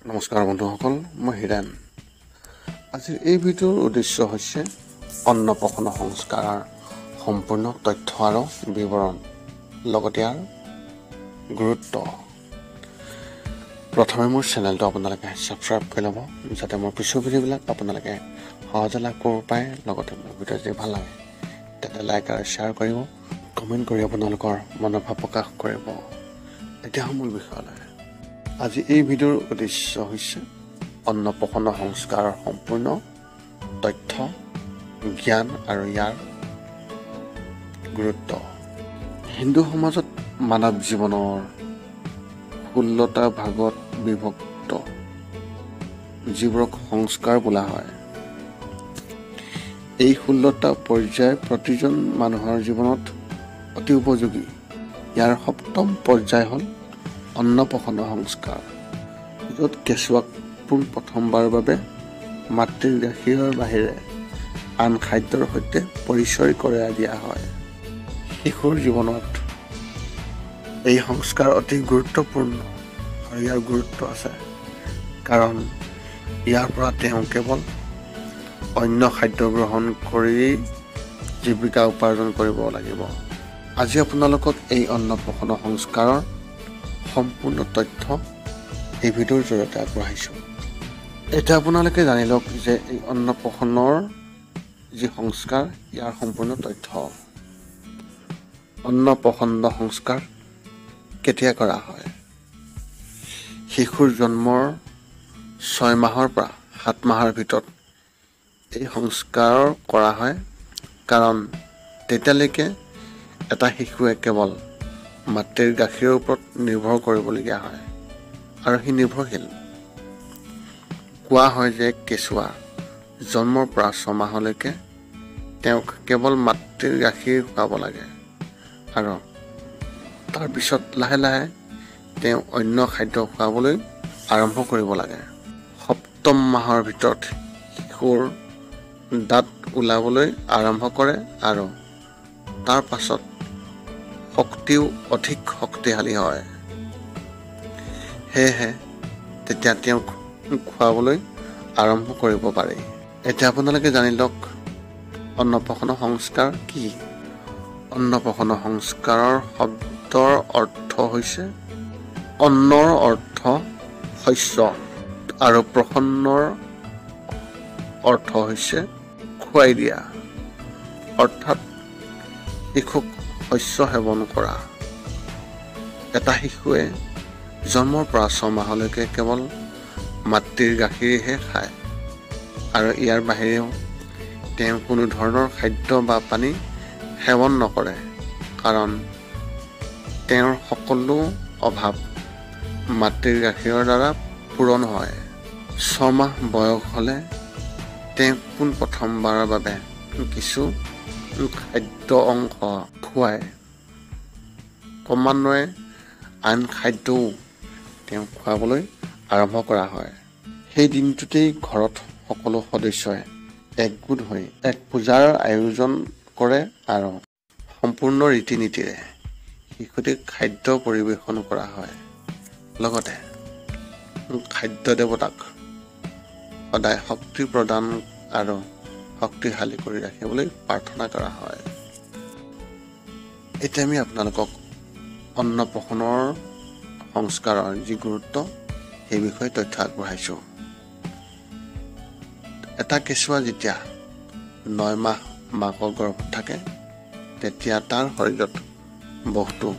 নমস্কাৰ বন্ধুসকল, মই হিৰেণ। আজিৰ এই ভিডিঅ'ৰ উদ্দেশ্য হৈছে অন্নপ্ৰসন্ন সংস্কাৰৰ সম্পূৰ্ণ তথ্য আৰু বিৱৰণ, লগতে ইয়াৰ গুৰুত্ব। প্ৰথমে মোৰ চেনেলটো আপোনালোকে ছাবস্ক্ৰাইব কৰি ল'ব, যাতে মোৰ পিছৰ ভিডিঅ'বিলাক আপোনালোকে সহজে লাভ কৰিব পাৰে। লগতে মোৰ ভিডিঅ' যদি ভাল লাগে তেন্তে লাইক আৰু শ্বেয়াৰ কৰিব, কমেণ্ট কৰি আপোনালোকৰ মনোভাৱ প্ৰকাশ কৰিব। এতিয়া মূল বিষয়লৈ। আজি এই ভিডিঅ'ৰ উদ্দেশ্য হৈছে অন্নপ্ৰসন্ন সংস্কাৰৰ সম্পূৰ্ণ তথ্য, জ্ঞান আৰু ইয়াৰ গুৰুত্ব। হিন্দু সমাজত মানৱ জীৱনৰ 16টা ভাগত বিভক্ত, যিবোৰক সংস্কাৰ বোলা হয়। এই 16টা পৰ্যায় প্ৰতিজন মানুহৰ জীৱনত অতি উপযোগী। ইয়াৰ 7ম পৰ্যায় হ'ল অন্নপ্ৰসন্ন সংস্কাৰ, য'ত কেঁচুৱাক পোনপ্ৰথমবাৰৰ বাবে মাতৃৰ গাখীৰৰ বাহিৰে আন খাদ্যৰ সৈতে পৰিচয় কৰাই দিয়া হয়। শিশুৰ জীৱনত এই সংস্কাৰ অতি গুৰুত্বপূৰ্ণ আৰু ইয়াৰ গুৰুত্ব আছে, কাৰণ ইয়াৰ পৰা তেওঁ কেৱল অন্য খাদ্য গ্ৰহণ কৰি জীৱিকা উপাৰ্জন কৰিব লাগিব। আজি আপোনালোকক এই অন্নপ্ৰসন্ন সংস্কাৰৰ সম্পূৰ্ণ তথ্য এই ভিডিঅ'ৰ জৰিয়তে আগবঢ়াইছোঁ। এতিয়া আপোনালোকে জানি লওক যে এই অন্নপ্ৰসন্নৰ যি সংস্কাৰ, ইয়াৰ সম্পূৰ্ণ তথ্য। অন্নপ্ৰসন্ন সংস্কাৰ কেতিয়া কৰা হয়? শিশুৰ জন্মৰ 6 মাহৰ পৰা 7 মাহৰ ভিতৰত এই সংস্কাৰ কৰা হয়, কাৰণ তেতিয়ালৈকে এটা শিশুৱে কেৱল মাতৃৰ গাখীৰৰ ওপৰত নিৰ্ভৰ কৰিবলগীয়া হয় আৰু সি নিৰ্ভৰশীল। কোৱা হয় যে কেঁচুৱা জন্মৰ পৰা 6 মাহলৈকে তেওঁক কেৱল মাতৃৰ গাখীৰ খুৱাব লাগে, আৰু তাৰপিছত লাহে লাহে তেওঁ অন্য খাদ্য খুৱাবলৈ আৰম্ভ কৰিব লাগে। 7ম মাহৰ ভিতৰত শিশুৰ দাঁত ওলাবলৈ আৰম্ভ কৰে আৰু তাৰ পাছত শক্তিও অধিক শক্তিশালী হয়। সেয়েহে তেতিয়া তেওঁক খুৱাবলৈ আৰম্ভ কৰিব পাৰি। এতিয়া আপোনালোকে জানি লওক অন্নপ্ৰসন্ন সংস্কাৰ কি? অন্নপ্ৰসন্ন সংস্কাৰৰ শব্দৰ অৰ্থ হৈছে, অন্নৰ অৰ্থ শস্য আৰু প্ৰসন্নৰ অৰ্থ হৈছে খুৱাই দিয়া, অৰ্থাৎ শিশুক শস্য সেৱন কৰা। এটা শিশুৱে জন্মৰ পৰা 6 মাহলৈকে কেৱল মাতৃৰ গাখীৰহে খায়, আৰু ইয়াৰ বাহিৰেও তেওঁ কোনো ধৰণৰ খাদ্য বা পানী সেৱন নকৰে, কাৰণ তেওঁৰ সকলো অভাৱ মাতৃৰ গাখীৰৰ দ্বাৰা পূৰণ হয়। 6 মাহ বয়স হ'লে তেওঁক পোনপ্ৰথমবাৰৰ বাবে কিছু খাদ্য অংশ খুৱাই ক্ৰমান্বয়ে আন খাদ্যও তেওঁক খুৱাবলৈ আৰম্ভ কৰা হয়। সেই দিনটোতেই ঘৰত সকলো সদস্যই একগোট হৈ এক পূজাৰ আয়োজন কৰে আৰু সম্পূৰ্ণ ৰীতি নীতিৰে শিশুটিক খাদ্য পৰিৱেশন কৰা হয়। লগতে খাদ্য দেৱতাক সদায় শক্তি প্ৰদান আৰু শক্তিশালী কৰি ৰাখিবলৈ প্ৰাৰ্থনা কৰা হয়। এতিয়া আমি আপোনালোকক অন্নপ্ৰসন্নৰ সংস্কাৰৰ যি গুৰুত্ব, সেই বিষয়ে তথ্য আগবঢ়াইছোঁ। এটা কেঁচুৱা যেতিয়া 9 মাহ মাকৰ গৰ্ভত থাকে, তেতিয়া তাৰ শৰীৰত বহুতো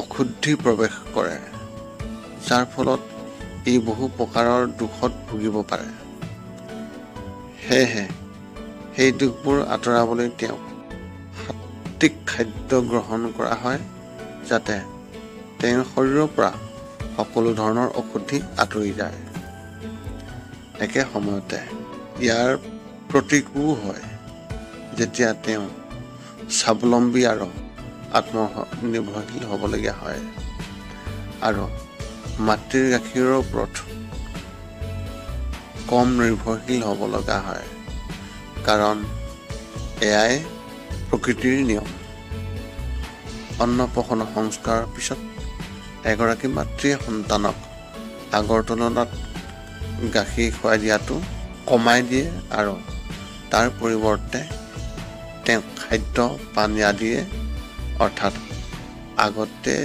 অশুদ্ধি প্ৰৱেশ কৰে, যাৰ ফলত ই বহু প্ৰকাৰৰ দোষত ভুগিব পাৰে। সেয়েহে সেই দোষবোৰ আঁতৰাবলৈ তেওঁক সাত্বিক খাদ্য গ্ৰহণ কৰা হয়, যাতে তেওঁৰ শৰীৰৰ পৰা সকলো ধৰণৰ অশুদ্ধি আঁতৰি যায়। একে সময়তে ইয়াৰ প্ৰতীকো হয়, যেতিয়া তেওঁ স্বাৱলম্বী আৰু আত্মনিৰ্ভৰশীল হ'বলগীয়া হয় আৰু মাতৃৰ গাখীৰৰ ওপৰত কম নিৰ্ভৰশীল হ'ব লগা হয়, কাৰণ এয়াই প্ৰকৃতিৰ নিয়ম। অন্নপ্ৰসন্ন সংস্কাৰৰ পিছত এগৰাকী মাতৃয়ে সন্তানক আগৰ তুলনাত গাখীৰ খুৱাই দিয়াটো কমাই দিয়ে আৰু তাৰ পৰিৱৰ্তে তেওঁ খাদ্য পানী আদিয়ে অৰ্থাৎ আগতে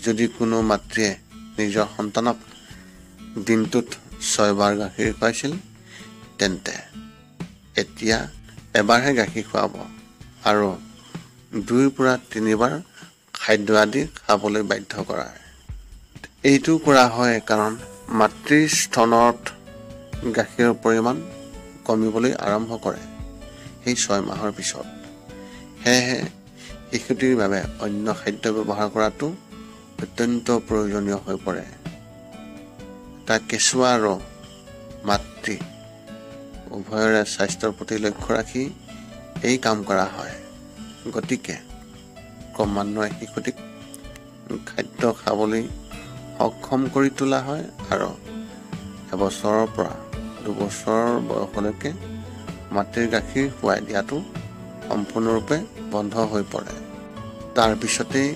যদি কোনো মাতৃয়ে নিজৰ সন্তানক দিনটোত 6 বাৰ গাখীৰ খুৱাইছিল তেন্তে এতিয়া এবাৰহে গাখীৰ খুৱাব আৰু 2 পৰা 3 বাৰ খাদ্য আদি খাবলৈ বাধ্য কৰায়। এইটো কৰা হয় কাৰণ মাতৃৰ স্তনত গাখীৰৰ পৰিমাণ কমিবলৈ আৰম্ভ কৰে সেই 6 মাহৰ পিছত। সেয়েহে শিশুটিৰ বাবে অন্য খাদ্য ব্যৱহাৰ কৰাটো অত্যন্ত প্ৰয়োজনীয় হৈ পৰে। এটা কেঁচুৱা আৰু মাতৃ উভয়ৰে স্বাস্থ্যৰ প্ৰতি লক্ষ্য ৰাখি এই কাম কৰা হয়। গতিকে ক্ৰমান্বয়ে শিশুটিক খাদ্য খাবলৈ সক্ষম কৰি তোলা হয় আৰু এবছৰৰ পৰা 2 বছৰৰ বয়সলৈকে মাতৃৰ গাখীৰ খুৱাই দিয়াটো সম্পূৰ্ণৰূপে বন্ধ হৈ পৰে। তাৰপিছতেই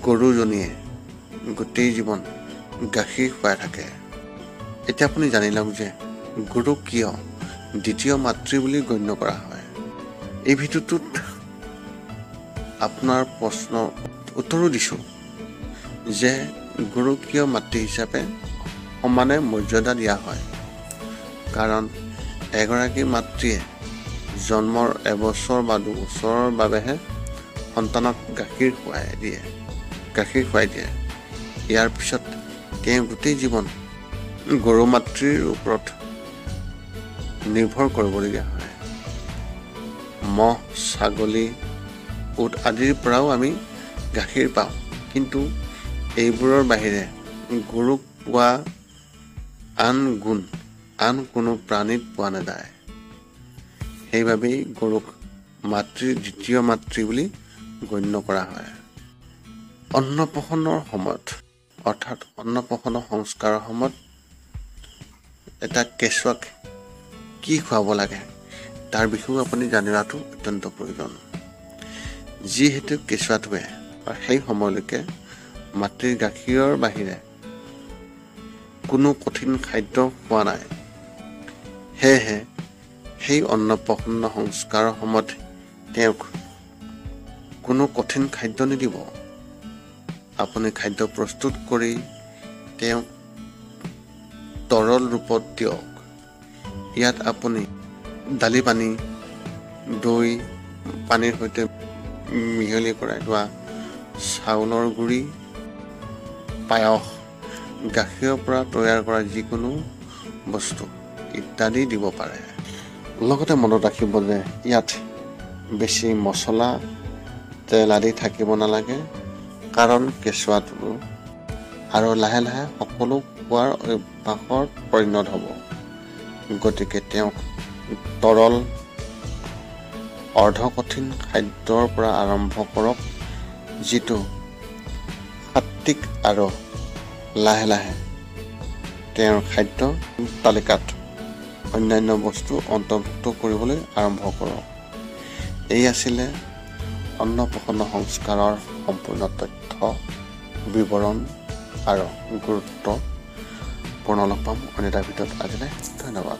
গৰুজনীয়ে গোটেই জীৱন গাখীৰ খুৱাই থাকে। এতিয়া আপুনি জানি লওক যে গৰুক কিয় দ্বিতীয় মাতৃ বুলি গণ্য কৰা হয়। এই ভিডিঅ'টোত আপোনাৰ প্ৰশ্নৰ উত্তৰো দিছোঁ যে গৰুক কিয় মাতৃ হিচাপে সমানে মৰ্যাদা দিয়া হয়। কাৰণ এগৰাকী মাতৃয়ে জন্মৰ এবছৰ বা 2 বছৰৰ বাবেহে সন্তানক গাখীৰ খুৱাই দিয়ে। ইয়াৰ পিছত তেওঁ গোটেই জীৱন গৰু মাতৃৰ ওপৰত নিৰ্ভৰ কৰিবলগীয়া হয়। ম'হ, ছাগলী, উট আদিৰ পৰাও আমি গাখীৰ পাওঁ, কিন্তু এইবোৰৰ বাহিৰে গৰুক পোৱা আন গুণ আন কোনো প্ৰাণীত পোৱা নাযায়। সেইবাবেই গৰুক মাতৃৰ দ্বিতীয় মাতৃ বুলি গণ্য কৰা হয়। অন্নপ্ৰসন্নৰ সময়ত অৰ্থাৎ অন্নপ্ৰসন্ন সংস্কাৰৰ সময়ত এটা কেঁচুৱাক কি খুৱাব লাগে তাৰ বিষয়েও আপুনি জানিবাটো অত্যন্ত প্ৰয়োজন। যিহেতু কেঁচুৱাটোৱে সেই সময়লৈকে মাতৃৰ গাখীৰৰ বাহিৰে কোনো কঠিন খাদ্য খোৱা নাই, সেয়েহে সেই অন্নপ্ৰসন্ন সংস্কাৰৰ সময়ত তেওঁক কোনো কঠিন খাদ্য নিদিব। আপুনি খাদ্য প্ৰস্তুত কৰি তেওঁক তৰল ৰূপত দিয়ক। ইয়াত আপুনি দালি পানী, দৈ, পানীৰ সৈতে মিহলি কৰাই থোৱা চাউলৰ গুড়ি, পায়স, গাখীৰৰ পৰা তৈয়াৰ কৰা যিকোনো বস্তু ইত্যাদি দিব পাৰে। লগতে মনত ৰাখিব যে ইয়াত বেছি মছলা, তেল আদি থাকিব নালাগে, কাৰণ কেঁচুৱাটো আৰু লাহে লাহে সকলো খোৱাৰ অভ্যাসত পৰিণত হ'ব। গতিকে তেওঁক তৰল অৰ্ধকঠিন খাদ্যৰ পৰা আৰম্ভ কৰক, যিটো সাত্বিক আৰু লাহে লাহে তেওঁৰ খাদ্য তালিকাত অন্যান্য বস্তু অন্তৰ্ভুক্ত কৰিবলৈ আৰম্ভ কৰক। এই আছিলে অন্নপ্ৰসন্ন সংস্কাৰৰ সম্পূৰ্ণ তথ্য, বিৱৰণ আৰু গুৰুত্ব। পুনৰ লগ পাম অন্য এটা ভিডিঅ'ত। আজিলৈ ধন্যবাদ।